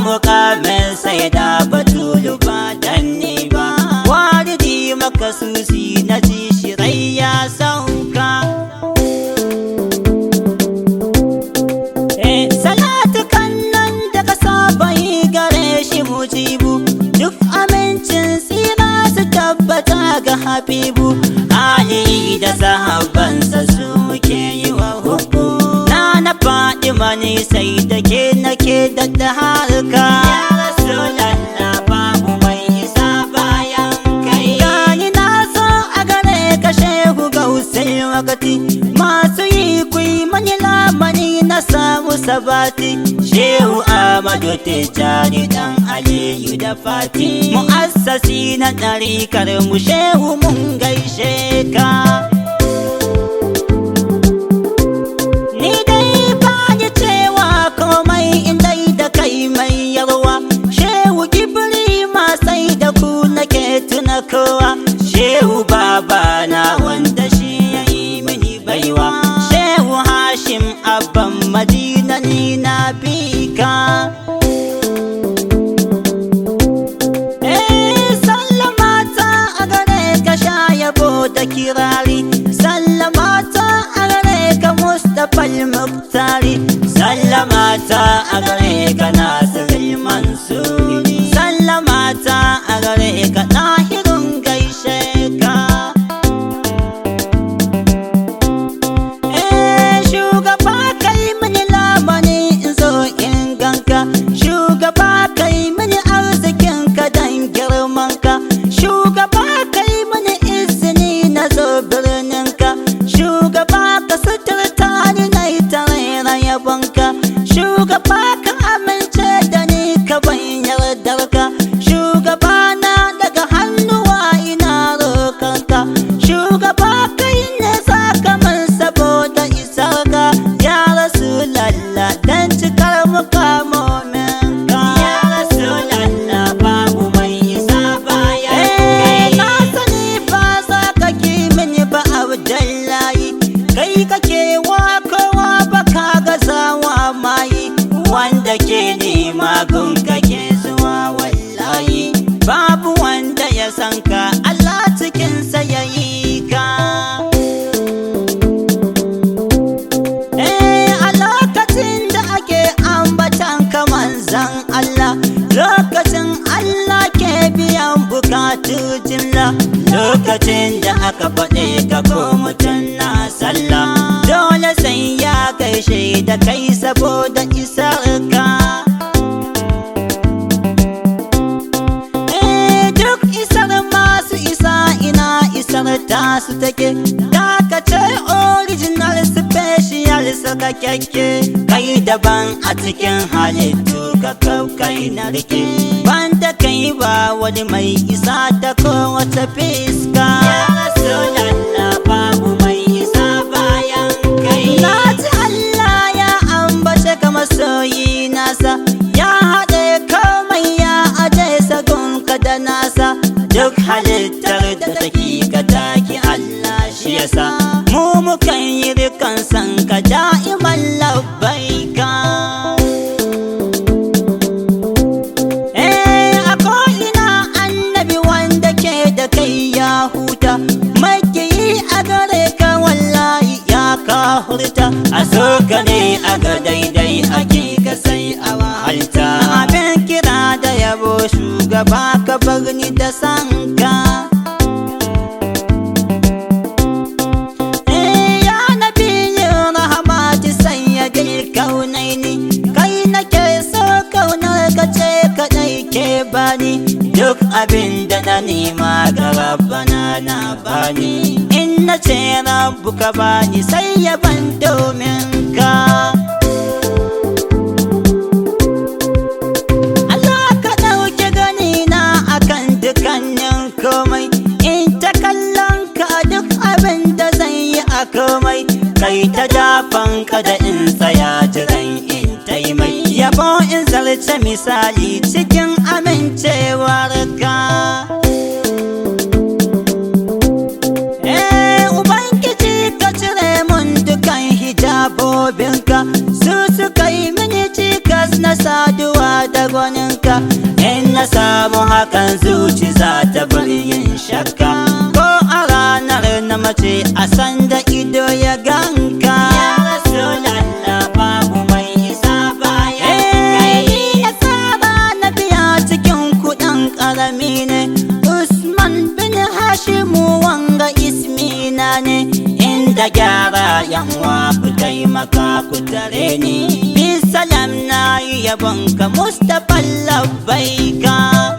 mukamin sai da batulu ba dan ni ba. Walidi makasusi na ji shirai ya sauka. Salatu kannan da ka saba yi gare shi mujibu, duk amincin tsira su tabbata ga Habibu. Ali da sahabbansa su muke yi wa hubbu, na faɗi mani sai da ke nake da harka. Ya Rasulallah babu mai isa bayan kai. Gani na so a gare ka shehu gausai wakati, masu yi kui mani lamani na samu sabati. Shehu Ahmadu Tijjani dan Aliyu da Fati, mu'assasi na ɗarikar mu shehu mun gaishe ka. Ni dai ba ni cewa komai indai da kai mai yarwa, shehu kibri ma sai da ku nake tuna kowa. Shehu babana wanda shi ya yi mini baiwa, shehu Hasheem abban Madina ni na bika. Sallamata a gare ka sha yabo da kirari, sallamata a gare ka Mustapha al-Muqtari, sallamata a gare ka Nasir al-Mansuri, sallamata a gare ka Tahirun gaishe ka. Shugaba kai mini lamani in zo in ganka, shugaba kai mini arzikin ka dan girman ka, shugaba kai mini izini na zo birnin ka, shugaba ka suturta ni na yi taraira yabonka, shugaba ka amince da ni ka ban yardar ka, shugaba na daga hannuwa ina roƙonka, shugaba kai ne sakamin saboda isar ka. Ya Rasulallah dan cikar mukamominka. Ya Rasulallah babu mai isa bayan kai. Na sani ba za ka ki mini ba Abdullahi, kai kake wa kowa ba ka gazawa mayi, wanda ke nema gun kake zuwa wallahi, babu wanda ya san ka Allah cikinsa ya yi ka. A lokacin da ake ambatan ka manzan Allah, lokacin Allah ke biyan bukatu jimla, lokacin da aka faɗe ka ko mutum na sallah, dole sai ya gaishe da kai saboda isar ka. Duk isar masu isa ina isar tasu take, dakace original special saka kyakke, kai daban a cikin halittu ka kai na rike, banda kai ba wani mai isa ta kowace fiska. Ya Rasulallah babu mai isa bayan kai. Na ji Allah ya ambace ka masoyi nasa, ya haɗe komai ya aje sagunka da nasa, duk halittar da take ka taki Allah shi yasa, mu mukan yi rikan san ka da'iman labbaika. A ko'ina annabi wanda ke da kai ya huta, makiyi a gare ka wallahi ya ka hurta, a so ka ne a ga daidai ake ka sai a wahalta. Abin kira da yabo shugaba ka bar ni da sanka. Ya nabiyin rahmati sayyidil kaunaini, kai nake so kaunar ka ce kadai ke bani, duk abin da na nema ga rabbana na bani, in na ce rabbu ka bani sai ya ban domin ka. Allah ka ɗauki gani na akan dukkanin komai, in ta kallon ka duk abin da zan yi a komai, kai ta dafan ka da in tsaya jiran in taimai, yabo in zarce misali cikin amincewar ka. Ubangiji ka cire mun dukan hijabobinka, su suka yi mini cikas na saduwa da gwaninka. In na samu hakan zuci za ta bar yin shakka. Ko a ranar na mace a sanda ido ya ganka. Ya Rasulallah babu mai isa bayan kai. Na saba na biya cikin kuɗin ƙarami ne. Usman bin Hashimu wanga ismina ne. Inda gyara yanwa ku taimaka ku tare ni. Bisalam na yi yabonka Mustapha labbaika.